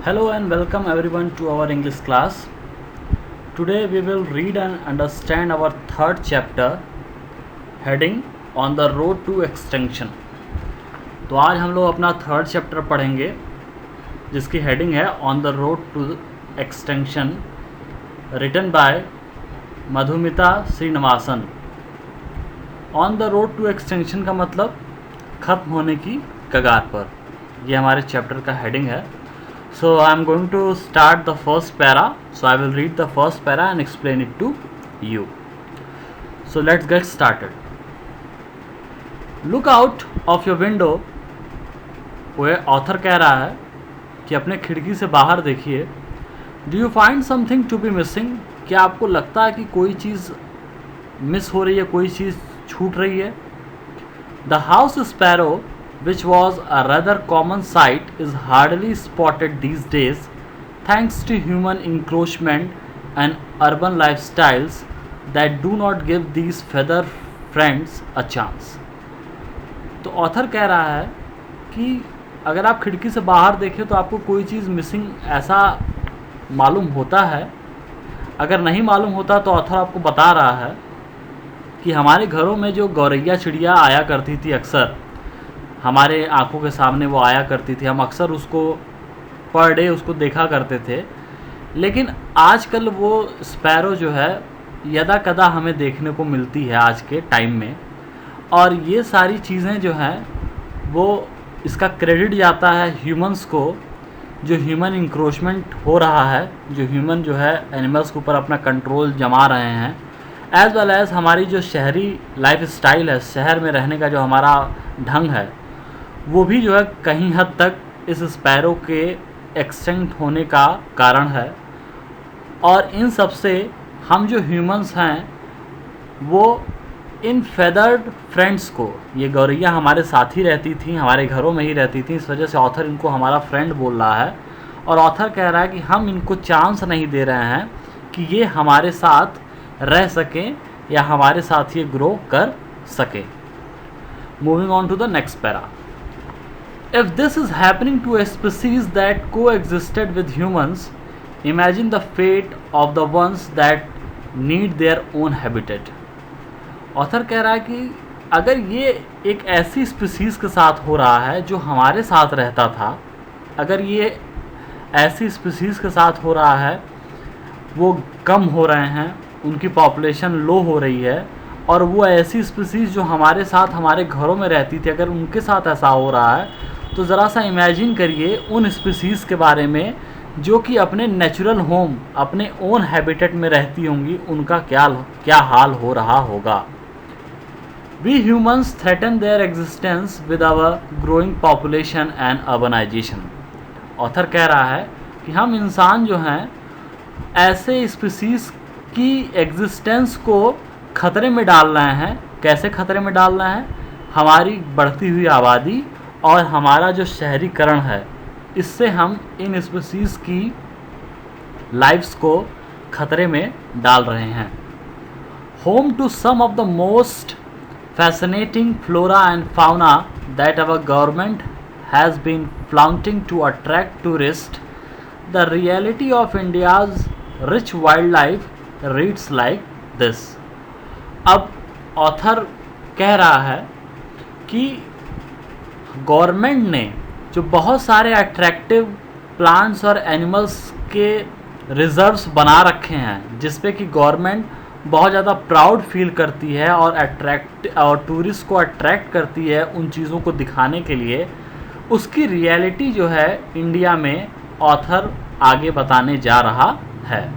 Hello and welcome everyone to our English class. Today we will read and understand our third chapter heading on the road to extinction. तो आज हम लोग अपना third chapter पढ़ेंगे जिसकी heading है on the road to extension, written by Madhumita Srinivasan. On the road to extension का मतलब ख़त्म होने की कगार पर. ये हमारे चैप्टर का हेडिंग है. So I am going to start the first para. So I will read the first para and explain it to you. So let's get started. Look out of your window. वो author कह रहा है कि अपने खिड़की से बाहर देखिए. Do you find something to be missing? क्या आपको लगता है कि कोई चीज़ मिस हो रही है, कोई चीज़ छूट रही है? The house sparrow, which was a rather common sight, is hardly spotted these days thanks to human encroachment and urban lifestyles that do not give these feather friends a chance. तो author कह रहा है कि अगर आप खिड़की से बाहर देखें तो आपको कोई चीज़ मिसिंग ऐसा मालूम होता है. अगर नहीं मालूम होता तो ऑथर आपको बता रहा है कि हमारे घरों में जो गौरैया चिड़िया आया करती थी, अक्सर हमारे आंखों के सामने वो आया करती थी, हम अक्सर उसको पर डे उसको देखा करते थे. लेकिन आजकल वो स्पैरो जो है यदा कदा हमें देखने को मिलती है आज के टाइम में. और ये सारी चीज़ें जो हैं वो इसका क्रेडिट जाता है ह्यूमंस को, जो ह्यूमन इंक्रोचमेंट हो रहा है, जो ह्यूमन जो है एनिमल्स के ऊपर अपना कंट्रोल जमा रहे हैं, एज़ वेल एज़ हमारी जो शहरी लाइफ स्टाइल है, शहर में रहने का जो हमारा ढंग है, वो भी जो है कहीं हद तक इस स्पैरो के एक्सटिंक्ट होने का कारण है. और इन सब से हम जो ह्यूमंस हैं वो इन फेदर्ड फ्रेंड्स को, ये गौरैया हमारे साथ ही रहती थी, हमारे घरों में ही रहती थी, इस वजह से ऑथर इनको हमारा फ्रेंड बोल रहा है. और ऑथर कह रहा है कि हम इनको चांस नहीं दे रहे हैं कि ये हमारे साथ रह सकें या हमारे साथ ये ग्रो कर सके. Moving on to the next para. If this is happening to a species that coexisted with humans, imagine the fate of the ones that need their own habitat. Author कह रहा है कि अगर ये एक ऐसी स्पीसीज के साथ हो रहा है जो हमारे साथ रहता था, अगर ये ऐसी स्पीसीज के साथ हो रहा है, वो कम हो रहे हैं, उनकी पॉपुलेशन लो हो रही है, और वो ऐसी स्पीसीज जो हमारे साथ हमारे घरों में रहती थी, अगर उनके साथ ऐसा हो रहा है, तो ज़रा सा इमेजिन करिए उन स्पीसीज़ के बारे में जो कि अपने नेचुरल होम, अपने ओन हैबिटेट में रहती होंगी, उनका क्या हाल हो रहा होगा. We humans threaten their existence with our growing population and urbanisation. Author कह रहा है कि हम इंसान जो हैं ऐसे स्पीसीज़ की एग्जिस्टेंस को ख़तरे में डाल रहे हैं. कैसे ख़तरे में डाल रहे हैं? हमारी बढ़ती हुई आबादी और हमारा जो शहरीकरण है, इससे हम इन स्पीसीज़ की लाइफ्स को ख़तरे में डाल रहे हैं. Home to some of the most fascinating flora and fauna that our government has been flaunting to attract tourist, the reality of India's rich wild life reads like this. अब author कह रहा है कि गवर्नमेंट ने जो बहुत सारे attractive plants और एनिमल्स के रिजर्व्स बना रखे हैं, जिस पे कि गवर्नमेंट बहुत ज़्यादा प्राउड फील करती है और टूरिस्ट को अट्रैक्ट करती है उन चीज़ों को दिखाने के लिए, उसकी रियलिटी जो है इंडिया में ऑथर आगे बताने जा रहा है.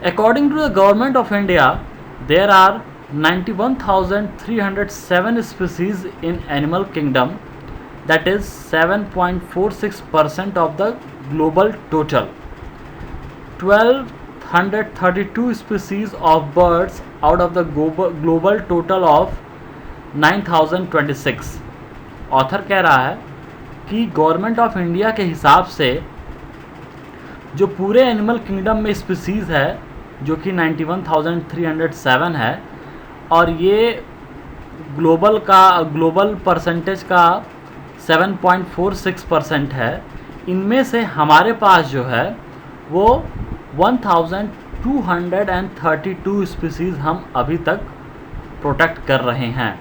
According to the government of India, there are 91,307 species in animal kingdom, that is 7.46% of the global total. 1,232 species of birds out of the global total of 9,026. Author कह रहा है कि गवर्नमेंट ऑफ इंडिया के हिसाब से जो पूरे animal kingdom में स्पीसीज़ है, जो कि 91,307 है, और ये ग्लोबल परसेंटेज का 7.46% है, इनमें से हमारे पास जो है वो 1232 स्पीसीज़ हम अभी तक प्रोटेक्ट कर रहे हैं।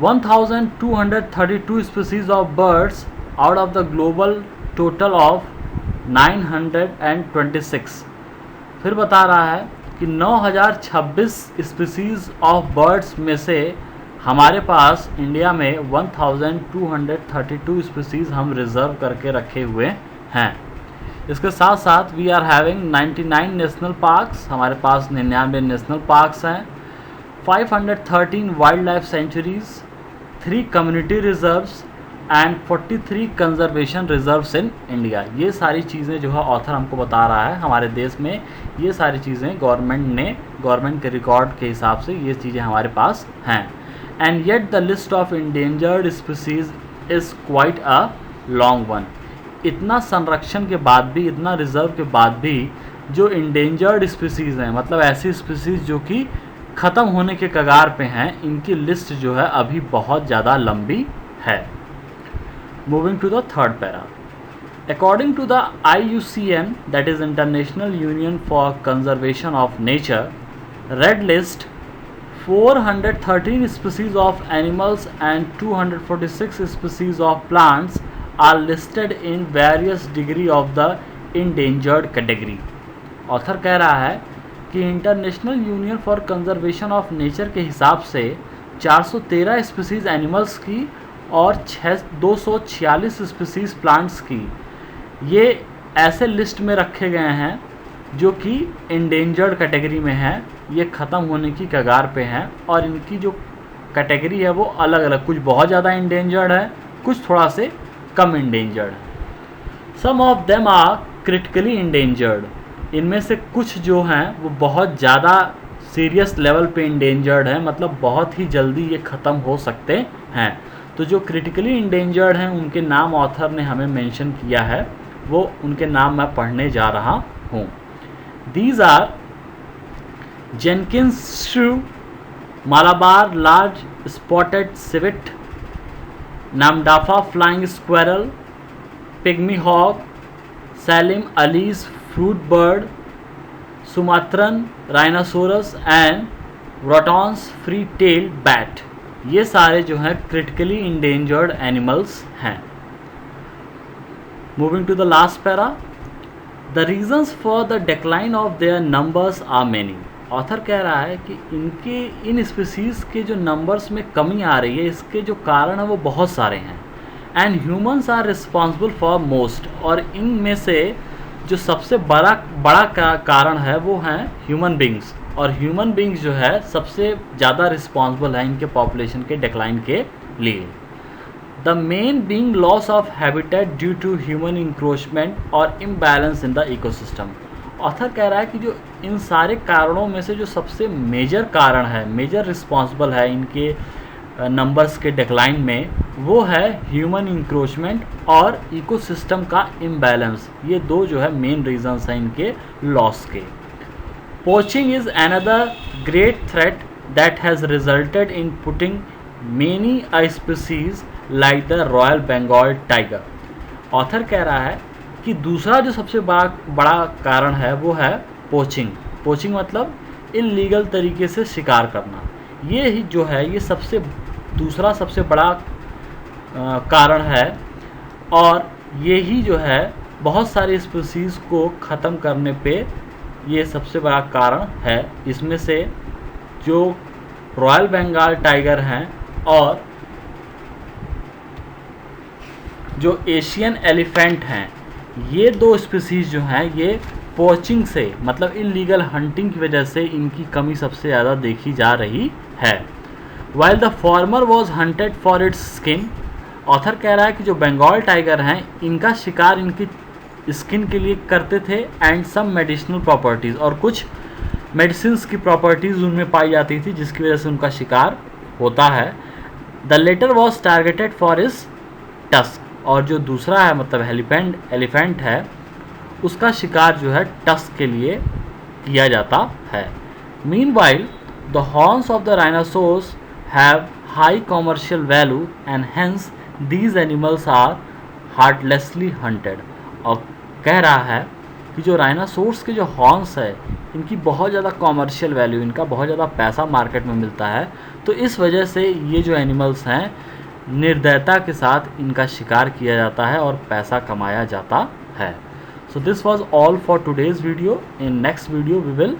(1232) species of birds out of the global total of 926। फिर बता रहा है कि 9026 स्पीसीज़ ऑफ बर्ड्स में से हमारे पास इंडिया में 1232 स्पीसीज़ हम रिज़र्व करके रखे हुए हैं। इसके साथ साथ we are having 99 national parks, हमारे पास 99 नेशनल पार्क्स हैं, 513 wildlife sanctuaries, 3 community reserves and 43 conservation reserves in India. ये सारी चीज़ें जो है ऑथर हमको बता रहा है हमारे देश में ये सारी चीज़ें गवर्नमेंट के रिकॉर्ड के हिसाब से ये चीज़ें हमारे पास हैं। And yet the list of endangered species is quite a long one. इतना संरक्षण के बाद भी, इतना रिजर्व के बाद भी जो इंडेंजर्ड स्पीसीज़ हैं, मतलब ऐसी स्पीसीज़ जो कि ख़त्म होने के कगार पे हैं, इनकी लिस्ट जो है अभी बहुत ज़्यादा लंबी है। Moving to the third para, according to the IUCN, that is international union for conservation of nature, red list 413 species of animals and 246 species of plants are listed in various degree of the endangered category. Author कह रहा है कि international union for conservation of nature के हिसाब से 413 species animals की और 246 species plants की ये ऐसे लिस्ट में रखे गए हैं जो कि इंडेंजर्ड कैटेगरी में हैं, ये ख़त्म होने की कगार पे हैं। और इनकी जो कैटेगरी है वो अलग अलग, कुछ बहुत ज़्यादा इंडेंजर्ड है, कुछ थोड़ा से कम इंडेंजर्ड है। Some of them are critically endangered. इनमें से कुछ जो हैं वो बहुत ज़्यादा सीरियस लेवल पे इंडेंजर्ड है, मतलब बहुत ही जल्दी ये ख़त्म हो सकते हैं। तो जो क्रिटिकली इंडेंजर्ड हैं उनके नाम ऑथर ने हमें मेंशन किया है, वो उनके नाम मैं पढ़ने जा रहा हूँ। These are Jenkins shrew, Malabar large spotted civet, Namdapha flying squirrel, pygmy hog, Salim Ali's fruit bird, Sumatran rhinoceros and Wroughton's free tail bat. ये सारे जो हैं क्रिटिकली इंडेंजर्ड एनिमल्स हैं। Moving to the last para, the reasons for the decline of their numbers are many. Author कह रहा है कि इन species के जो नंबर्स में कमी आ रही है, इसके जो कारण हैं वो बहुत सारे हैं। And humans are responsible for most, और इनमें से जो सबसे बड़ा कारण है वो हैं ह्यूमन बींग्स। और ह्यूमन बींग्स जो है सबसे ज़्यादा रिस्पॉन्सिबल है इनके पॉपुलेशन के डिक्लाइन के लिए। The main being loss of habitat due to human encroachment और imbalance in the ecosystem. Author कह रहा है कि जो इन सारे कारणों में से जो सबसे मेजर कारण है, मेजर रिस्पॉन्सिबल है इनके नंबर्स के डिक्लाइन में, वो है ह्यूमन इंक्रोचमेंट और इकोसिस्टम का इम्बैलेंस। ये दो जो है मेन रीजंस हैं इनके लॉस के। Poaching is another great threat that has resulted in putting many a species like the royal Bengal tiger. Author कह रहा है कि दूसरा जो सबसे बड़ा कारण है वो है पोचिंग। पोचिंग मतलब इल्लीगल तरीके से शिकार करना। ये ही जो है ये दूसरा सबसे बड़ा कारण है, और ये ही जो है बहुत सारी स्पीसीज़ को ख़त्म करने पे ये सबसे बड़ा कारण है। इसमें से जो रॉयल बंगाल टाइगर हैं और जो एशियन एलिफेंट हैं, ये दो स्पीसीज़ जो हैं ये पोचिंग से, मतलब इल्लीगल हंटिंग की वजह से इनकी कमी सबसे ज़्यादा देखी जा रही है। While the former was hunted for its skin. Author कह रहा है कि जो बंगाल टाइगर हैं इनका शिकार इनकी स्किन के लिए करते थे, एंड सम मेडिसिनल प्रॉपर्टीज़, और कुछ मेडिसिन्स की प्रॉपर्टीज़ उनमें पाई जाती थी जिसकी वजह से उनका शिकार होता है। The latter was targeted for its tusk, और जो दूसरा है मतलब एलिफेंट है उसका शिकार जो है टस्क के लिए किया जाता है। Meanwhile The horns of the rhinoceros have high commercial value and hence these animals are heartlessly hunted. और कह रहा है कि जो राइनासोर्स के जो हॉर्न्स है इनकी बहुत ज़्यादा कॉमर्शियल वैल्यू, इनका बहुत ज़्यादा पैसा मार्केट में मिलता है, तो इस वजह से ये जो एनिमल्स हैं निर्दयता के साथ इनका शिकार किया जाता है और पैसा कमाया जाता है. So this was all for today's video. In next video we will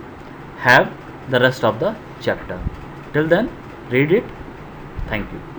have the rest of the chapter. Till then, read it. Thank you.